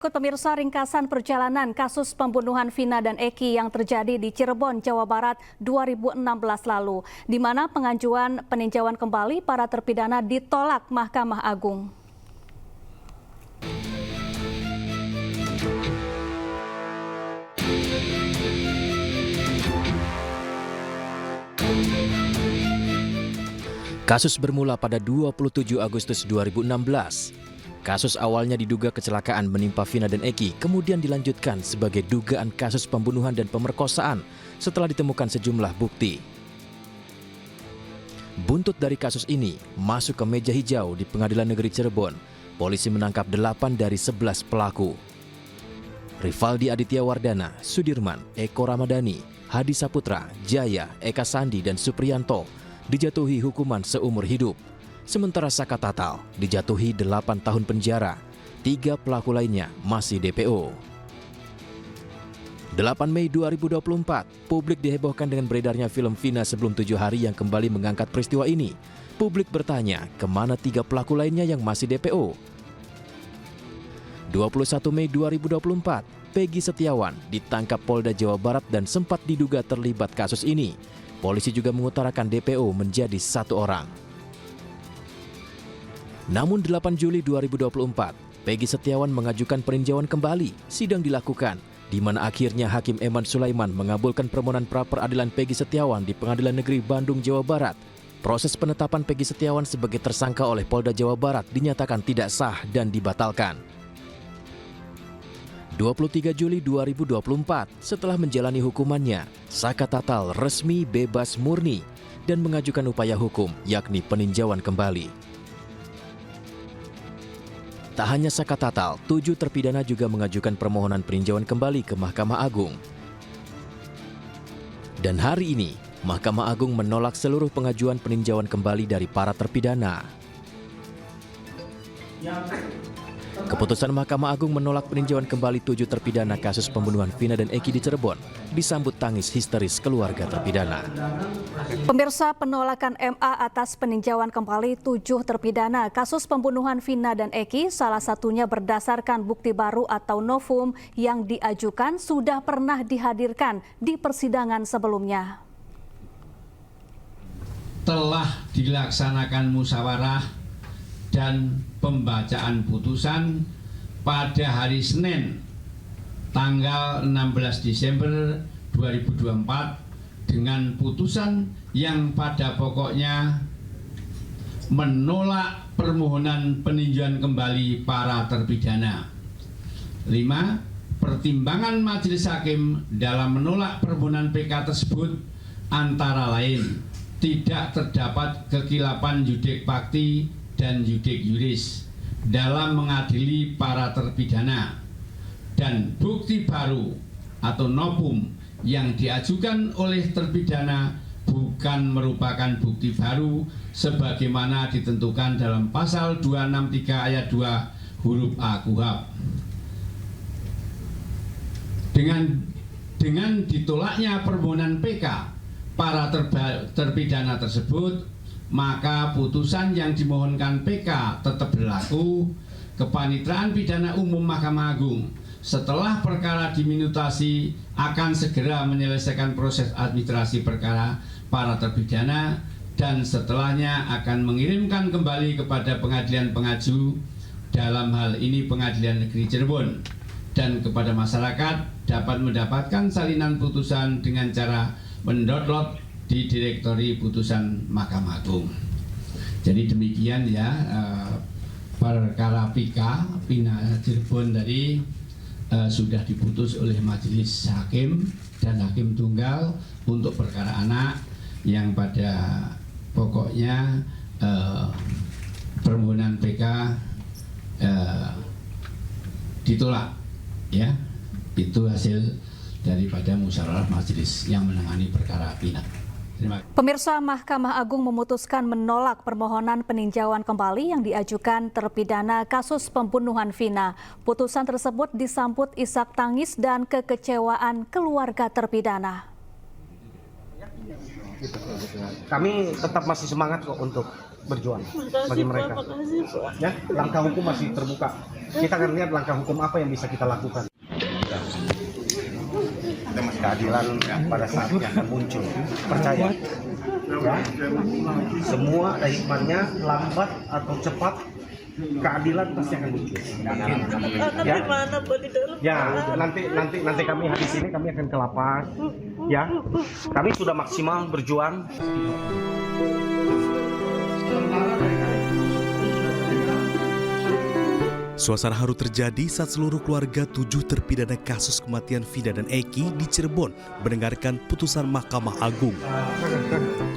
Ikut pemirsa ringkasan perjalanan kasus pembunuhan Vina dan Eki yang terjadi di Cirebon, Jawa Barat 2016 lalu, di mana pengajuan peninjauan kembali para terpidana ditolak Mahkamah Agung. Kasus bermula pada 27 Agustus 2016. Kasus awalnya diduga kecelakaan menimpa Vina dan Eki, kemudian dilanjutkan sebagai dugaan kasus pembunuhan dan pemerkosaan setelah ditemukan sejumlah bukti. Buntut dari kasus ini masuk ke meja hijau di Pengadilan Negeri Cirebon. Polisi menangkap 8 dari 11 pelaku. Rivaldi Aditya Wardana, Sudirman, Eko Ramadhani, Hadi Saputra, Jaya, Eka Sandi, dan Supriyanto dijatuhi hukuman seumur hidup. Sementara Saka Tatal dijatuhi 8 tahun penjara. 3 pelaku lainnya masih DPO. 8 Mei 2024, publik dihebohkan dengan beredarnya film Vina sebelum 7 hari yang kembali mengangkat peristiwa ini. Publik bertanya, kemana 3 pelaku lainnya yang masih DPO? 21 Mei 2024, Peggy Setiawan ditangkap Polda Jawa Barat dan sempat diduga terlibat kasus ini. Polisi juga mengutarakan DPO menjadi 1 orang. Namun 8 Juli 2024, Peggy Setiawan mengajukan peninjauan kembali. Sidang dilakukan, di mana akhirnya Hakim Eman Sulaiman mengabulkan permohonan pra-peradilan Peggy Setiawan di Pengadilan Negeri Bandung, Jawa Barat. Proses penetapan Peggy Setiawan sebagai tersangka oleh Polda Jawa Barat dinyatakan tidak sah dan dibatalkan. 23 Juli 2024, setelah menjalani hukumannya, Saka Tatal resmi bebas murni dan mengajukan upaya hukum, yakni peninjauan kembali. Tak hanya Saka Tatal, 7 terpidana juga mengajukan permohonan peninjauan kembali ke Mahkamah Agung. Dan hari ini, Mahkamah Agung menolak seluruh pengajuan peninjauan kembali dari para terpidana. Keputusan Mahkamah Agung menolak peninjauan kembali 7 terpidana kasus pembunuhan Vina dan Eki di Cirebon disambut tangis histeris keluarga terpidana. Pemirsa, penolakan MA atas peninjauan kembali 7 terpidana kasus pembunuhan Vina dan Eki salah satunya berdasarkan bukti baru atau novum yang diajukan sudah pernah dihadirkan di persidangan sebelumnya. Telah dilaksanakan musyawarah dan pembacaan putusan pada hari Senin tanggal 16 Desember 2024 dengan putusan yang pada pokoknya menolak permohonan peninjauan kembali para terpidana. 5. Pertimbangan majelis hakim dalam menolak permohonan PK tersebut antara lain tidak terdapat kekilapan yudik fakti dan yudik yuris dalam mengadili para terpidana, dan bukti baru atau novum yang diajukan oleh terpidana bukan merupakan bukti baru sebagaimana ditentukan dalam pasal 263 ayat 2 huruf A KUHP. Dengan ditolaknya permohonan PK para terpidana tersebut, maka putusan yang dimohonkan PK tetap berlaku. Kepanitraan Pidana Umum Mahkamah Agung setelah perkara diminutasi akan segera menyelesaikan proses administrasi perkara para terpidana dan setelahnya akan mengirimkan kembali kepada pengadilan pengaju, dalam hal ini Pengadilan Negeri Cirebon, dan kepada masyarakat dapat mendapatkan salinan putusan dengan cara mendownload di Direktori Putusan Mahkamah Agung. Jadi demikian ya perkara Vina Cirebon tadi sudah diputus oleh majelis hakim dan hakim tunggal untuk perkara anak yang pada pokoknya permohonan PK ditolak, ya. Itu hasil daripada musyawarah majelis yang menangani perkara Vina. Pemirsa, Mahkamah Agung memutuskan menolak permohonan peninjauan kembali yang diajukan terpidana kasus pembunuhan Vina. Putusan tersebut disambut isak tangis dan kekecewaan keluarga terpidana. Kami tetap masih semangat kok untuk berjuang bagi mereka. Ya, langkah hukum masih terbuka. Kita akan lihat langkah hukum apa yang bisa kita lakukan. Keadilan pada saatnya akan muncul. Percaya. Ya, semua ada hikmahnya, lambat atau cepat keadilan pasti akan muncul. Ya, ya nanti kami habis ini kami akan ke lapas. Ya, kami sudah maksimal berjuang. Suasana haru terjadi saat seluruh keluarga 7 terpidana kasus kematian Vina dan Eki di Cirebon mendengarkan putusan Mahkamah Agung.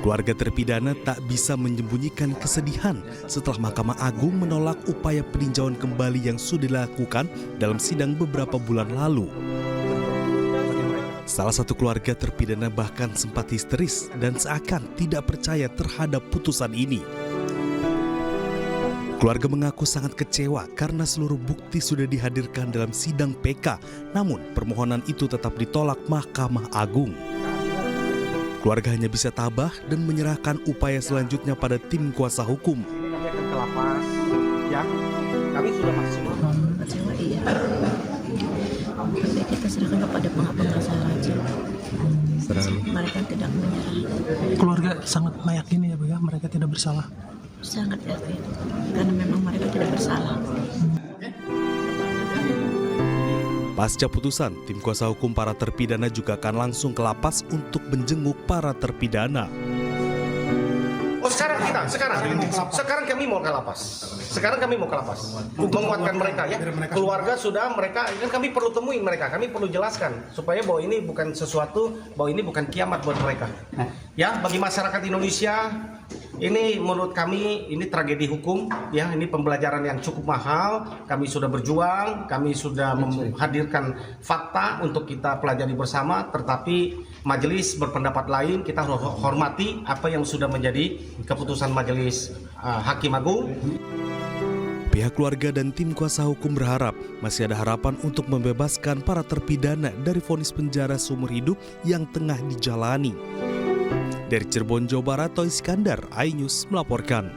Keluarga terpidana tak bisa menyembunyikan kesedihan setelah Mahkamah Agung menolak upaya peninjauan kembali yang sudah dilakukan dalam sidang beberapa bulan lalu. Salah satu keluarga terpidana bahkan sempat histeris dan seakan tidak percaya terhadap putusan ini. Keluarga mengaku sangat kecewa karena seluruh bukti sudah dihadirkan dalam sidang PK, namun permohonan itu tetap ditolak Mahkamah Agung. Keluarga hanya bisa tabah dan menyerahkan upaya selanjutnya pada tim kuasa hukum. Kami akan ke lapas, ya. Kami sudah maksimal. Kecewa iya. Tapi kita serahkan kepada pengadilan saja. Mereka tidak menyerah. Keluarga sangat meyakini ya Bu ya, mereka tidak bersalah. Sangat yakin, karena memang mereka tidak bersalah. Pasca putusan, tim kuasa hukum para terpidana juga akan langsung ke lapas untuk menjenguk para terpidana. Oh sekarang kami mau ke lapas. Sekarang kami mau ke lapas. Menguatkan mereka ya. Keluarga sudah mereka, kan kami perlu temuin mereka. Kami perlu jelaskan supaya bahwa ini bukan sesuatu, bahwa ini bukan kiamat buat mereka. Ya, bagi masyarakat Indonesia ini menurut kami ini tragedi hukum ya, ini pembelajaran yang cukup mahal. Kami sudah berjuang, kami sudah menghadirkan fakta untuk kita pelajari bersama, tetapi majelis berpendapat lain. Kita hormati apa yang sudah menjadi keputusan majelis Hakim Agung. Pihak keluarga dan tim kuasa hukum berharap masih ada harapan untuk membebaskan para terpidana dari vonis penjara seumur hidup yang tengah dijalani. Dari Cirebon, Jawa Barat, Toy Iskandar, iNews melaporkan.